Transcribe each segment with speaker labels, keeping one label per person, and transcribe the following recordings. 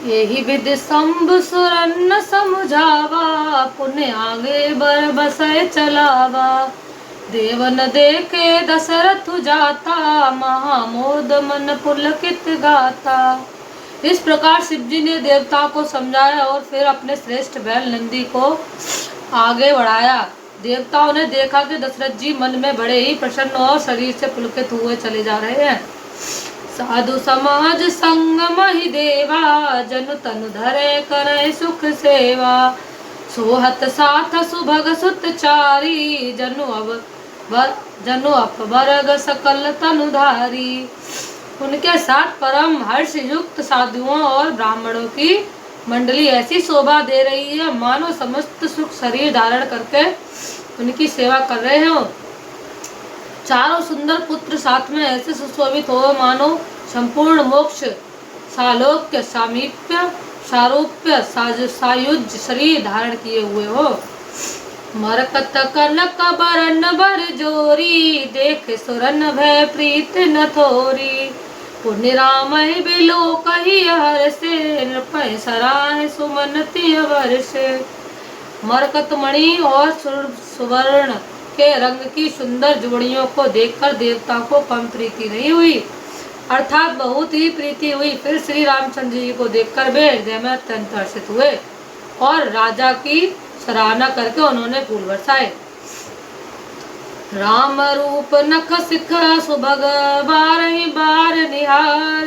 Speaker 1: यही विधि शंभु सुरन समुझावा, पुण्य आगे बर बसय चलावा। देवन देखे दशरथ जाता, महामोद मन पुलकित गाता। इस प्रकार शिव जी ने देवता को समझाया और फिर अपने श्रेष्ठ बैल नंदी को आगे बढ़ाया। देवताओं ने देखा कि दशरथ जी मन में बड़े ही प्रसन्न और शरीर से पुलकित हुए चले जा रहे हैं। साधु समाज संग महि देवा, जनु तनु धरे करे सुख सेवा। सोहत साथ सुभग सुत चारी, जनु अपवर्ग सकल तनुधारी। उनके साथ परम हर्ष युक्त साधुओं और ब्राह्मणों की मंडली ऐसी शोभा दे रही है मानो समस्त सुख शरीर धारण करके उनकी सेवा कर रहे हो। चारों सुंदर पुत्र साथ में ऐसे सुशोभित हो मानो संपूर्ण मोक्ष सालोक्य सामीप्य सारूप्य सायुज शरीर धारण किए हुए हो। मरकत कनक बरन बर जोरी, देख सुरन भय प्रीत न थोरी। पुण्य राम बिलो कही हर से, नृपय सराय सुमन तिय वर्ष। मरकत मणि और सुवर्ण के रंग की सुंदर जोड़ियों को देखकर देवता को कम प्रीति नहीं हुई, अर्थात बहुत ही प्रीति हुई। फिर श्री रामचंद्र जी को देखकर वे हृदय में अत्यंत हर्षित हुए और राजा की सराहना करके उन्होंने फूल बरसाए। राम रूप नख सिख सुभग बारहि बार निहार,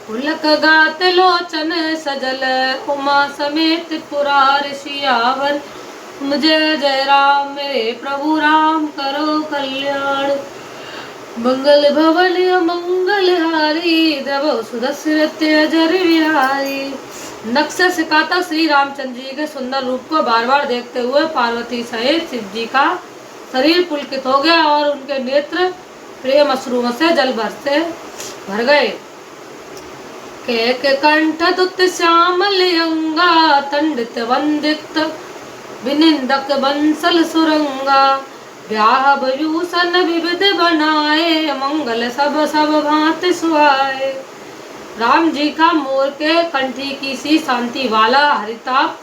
Speaker 1: पुलक गात लोचन सजल उमा समेत पुरार सियावर। जय जय राम मेरे प्रभु राम करो कल्याण, मंगल भवन मंगल हारी, द्रव सुदस्रत्य जर विहारी। नक्शा सिखाता श्री रामचंद्र जी के सुंदर रूप को बार बार देखते हुए पार्वती सहित शिव जी का शरीर पुलकित हो गया और उनके नेत्र प्रेम अश्रुओं से जल भर गए। के कंठ दुत श्यामल अंगा, तंडित वंदित विनिंदक बंसल सुरंगा। ब्याह भूषण विविध बनाए, मंगल सब सब भांति सुहाए। राम जी का मोर के कंठी की सी शांति वाला हरिताप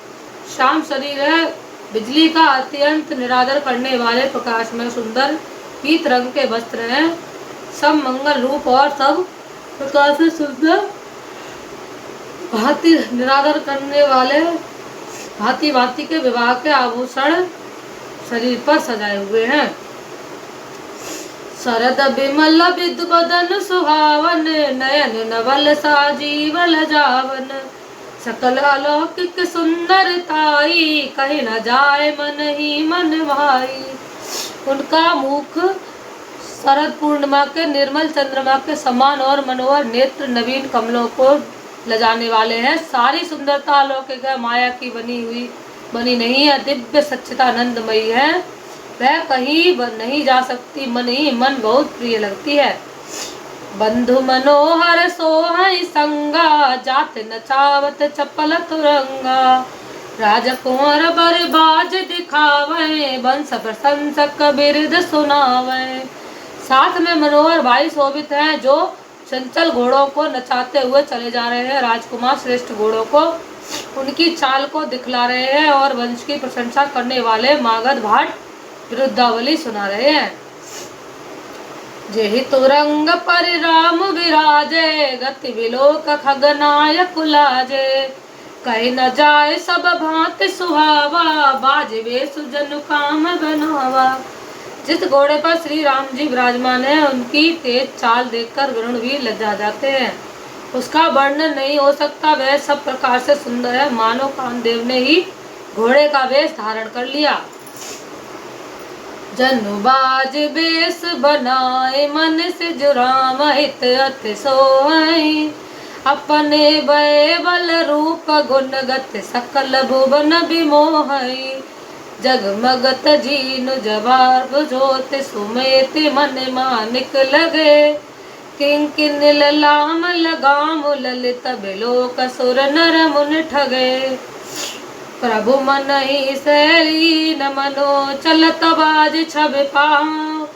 Speaker 1: श्याम शरीर है। बिजली का अत्यंत निरादर करने वाले प्रकाश में सुंदर पीत रंग के वस्त्र हैं। सब मंगल रूप और सब प्रकाश से सुंदर भांति निरादर करने वाले भांति भांति के विवाह के आभूषण शरीर पर सजाए हुए हैं। शरद बिमल विद बदन सुहावन, नयन नवल साजीवल जावन। सकल अलौकिक सुंदरताई, कहीं न जाए मन ही मन भाई। उनका मुख शरद पूर्णिमा के निर्मल चंद्रमा के समान और मनोहर नेत्र नवीन कमलों को लजाने वाले हैं। सारी सुंदरता अलौकिक है, माया की बनी नहीं है, दिव्य सच्चिदानंदमयी है। वह कहीं नहीं जा सकती, मन ही मन बहुत प्रिय लगती है। बंधु मनोहर सोहई संगा, जात नचावत चपल तुरंगा। राजकुंवर बरबाज दिखावे, वंश प्रशंसक बिरद सुनावे। साथ में मनोहर भाई शोभित हैं जो चंचल घोड़ों को नचाते हुए चले जा रहे हैं। राजकुमार श्रेष्ठ घोड़ों को उनकी चाल को दिखला रहे हैं और वंश की प्रशंसा करने वाले मागध भाट विरुद्धावली सुना रहे हैं। जेहि तुरंग पर राम विराजे, गति विलोक खगनायक लाजे। कहीं न जाए सब भांति सुहावा, बाजवे सुजन काम बनावा। जिस घोड़े पर श्री राम जी विराजमान है उनकी तेज चाल देखकर वरुण भी लज्जा जाते हैं। उसका वर्णन नहीं हो सकता, वह सब प्रकार से सुंदर है मानो कामदेव ने ही घोड़े का वेश धारण कर लिया। जनुबाज बेस बनाए, मन से जुराम हित अथ सोई। अपने भय बल रूप गुण गत, सकल भुवन विमोहई। जगमगत जीनु जवार बुझोत, सुमेत मन मानिक लगे। किंकिन लाम लगाम ललित, बिलोक सुर नर मुन ठगे। प्रभु मन ही शैली न मनो, चलत बाज छब पाँव।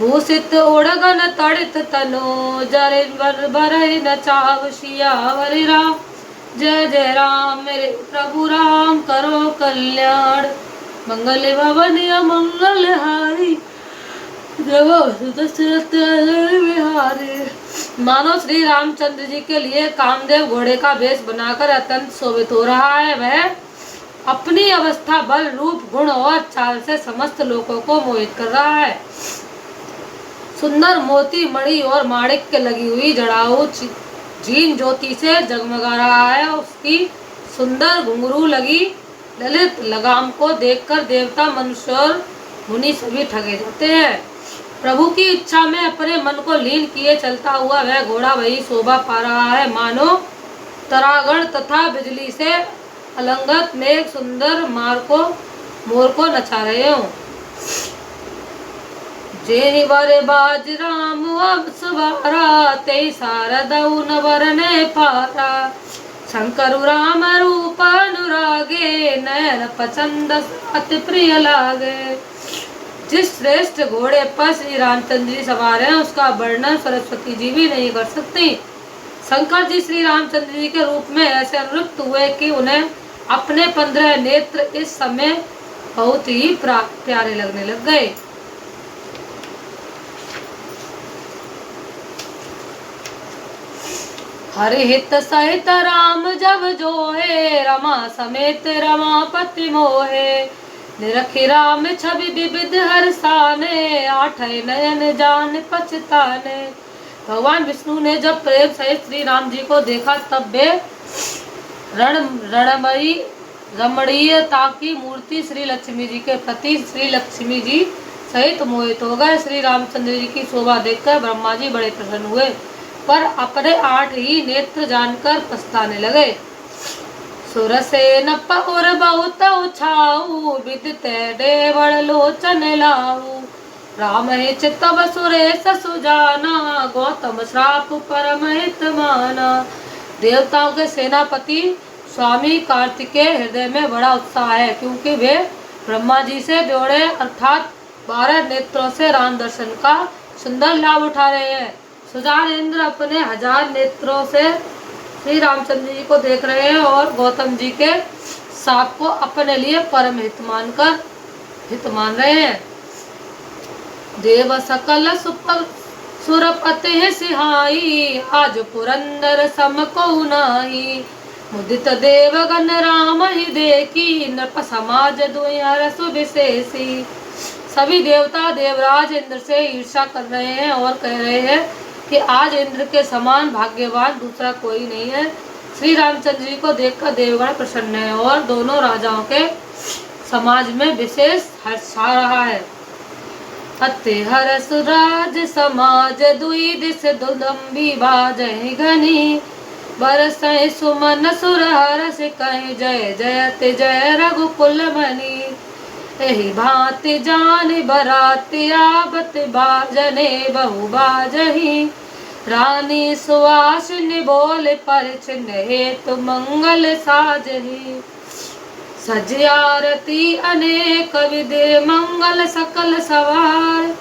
Speaker 1: भूषित उड़गन तड़ित तनो जरे बर बरहि न चाव सियावर राम। जय जय राम मेरे प्रभु राम करो कल्याण। मंगल भवन मंगल हारी बिहारी। मानो श्री रामचंद्र जी के लिए कामदेव घोड़े का वेश बनाकर अत्यंत शोभित हो रहा है। वह अपनी अवस्था, बल, रूप, गुण और चाल से समस्त लोगों को मोहित कर रहा है। सुंदर मोती, मणि और माणिक्य लगी हुई जड़ाऊ जीन ज्योति से जगमगा रहा है। उसकी सुंदर घुंघरू लगी ललित लगाम को देखकर देवता, मनुष्य और मुनि सभी ठगे जाते हैं। प्रभु की इच्छा में अपने मन को लीन किए चलता हुआ वह घोड़ा वही शोभा पा रहा है, मानो तरागण तथा बिजली से अलंकृत मेघ सुंदर मोर को नचा रहे हो। जेहि बर बाज राम अब सवारा, ते सारदऊ न वरने पारा। शंकर राम रूप अनुरागे, नयन पसंद अति प्रिय लागे। जिस श्रेष्ठ घोड़े पर श्री रामचंद्र जी सवार हैं, उसका वर्णन सरस्वती जी भी नहीं कर सकती। शंकर जी श्री रामचंद्र जी के रूप में ऐसे अनुरक्त हुए कि उन्हें अपने 15 नेत्र इस समय बहुत ही प्यारे लगने लग गए। हरि हित सहित राम जब जोहे, रमा समेत रमापति मोहे। निरखि राम छवि विविध हर्षाने, आठै नयन जान पछताने। भगवान विष्णु ने जब प्रेम सहित श्री राम जी को देखा, तब वे रणमयी रमणीयता की मूर्ति श्री लक्ष्मी जी के प्रति श्री लक्ष्मी जी सहित मोहित हो गए। श्री रामचंद्र जी की शोभा देखकर ब्रह्मा जी बड़े प्रसन्न हुए, पर अपने 8 ही नेत्र जानकर पछताने लगे। सुरसेन पउर बहुत उछाऊ, विदिते देवल लोचन लाऊ। राम ही चितव सुरेश सुजाना, गौतम श्राप परम हित माना। देवताओं के सेनापति स्वामी कार्तिकेय हृदय में बड़ा उत्साह है, क्योंकि वे ब्रह्मा जी से जोड़े अर्थात 12 नेत्रों से राम दर्शन का सुंदर लाभ उठा रहे हैं। सुजान इंद्र अपने 1000 नेत्रों से श्री रामचंद्र जी को देख रहे हैं और गौतम जी के साप को अपने लिए परम हित मान रहे हैं। देव सकल सुरपते सिहाई, आज पुरंदर सम को नाही। मुदित देवगण राम ही देखी, नृप समाज दुयरस विशेषी। सभी देवता देवराज इंद्र से ईर्ष्या कर रहे हैं और कह रहे हैं कि आज इंद्र के समान भाग्यवान दूसरा कोई नहीं है। श्री रामचंद्र जी को देखकर देवगण प्रसन्न है और दोनों राजाओं के समाज में विशेष हर्ष आ रहा है। अति हर्ष राज समाज दुई दिस दुदम्बी बाजहि घनी। बरसै सुमन सुर हर्ष कहि जय जयति जय रघुकुल मणि। एहि भांति जानि बराति आवत बाजने बहु बाजहि। रानी सुहासिनी बोले परिछन हेतु मंगल साजहि। सज आरती अनेक विधि मंगल सकल सवार।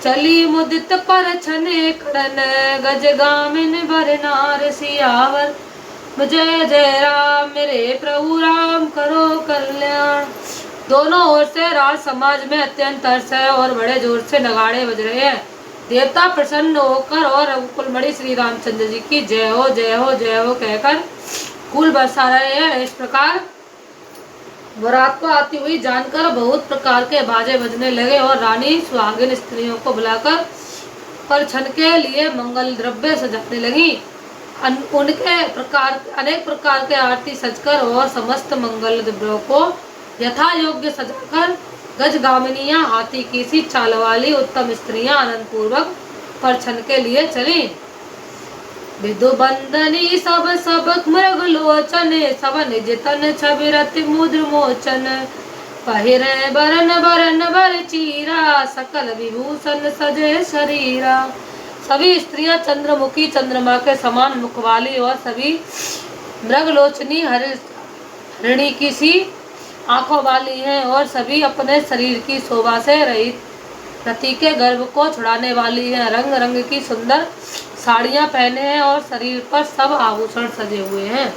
Speaker 1: चली मुदित पर छने करन गज गामिन बर नार सियावर। जय जय राम मेरे प्रभु राम करो कल्याण। दोनों ओर से राज समाज में अत्यंत हर्ष है और बड़े जोर से नगाड़े बज रहे हैं। देवता प्रसन्न होकर और रघुकुलमणि श्री रामचंद्र जी की जय हो जय हो जय हो कहकर फूल बरसा रहे हैं। इस प्रकार बारात को आती हुई जानकर बहुत प्रकार के बाजे बजने लगे और रानी सुहागिन स्त्रियों को बुलाकर परछन के लिए मंगल द्रव्य सजाने लगी। उनके अनेक प्रकार के आरती सजकर और समस्त मंगल द्रव्यों को यथा योग्य सजाकर गजगामिनियां हाथी की सी चाल वाली उत्तम स्त्रियां आनंद पूर्वक परछन के लिए चली। विदु बंदनी सब मृग लोचन, सब निज तन छवि रति मुद्र मोचन। पहिरे बरन बरन बर चीरा, सकल विभूषण सजे शरीरा। सभी स्त्रियां चंद्रमुखी चंद्रमा के समान मुख वाली और सभी मृगलोचनी हरिणी की सी आंखों वाली हैं और सभी अपने शरीर की शोभा से रति के गर्भ को छुड़ाने वाली है। रंग रंग की सुंदर साड़ियां पहने हैं और शरीर पर सब आभूषण सजे हुए हैं।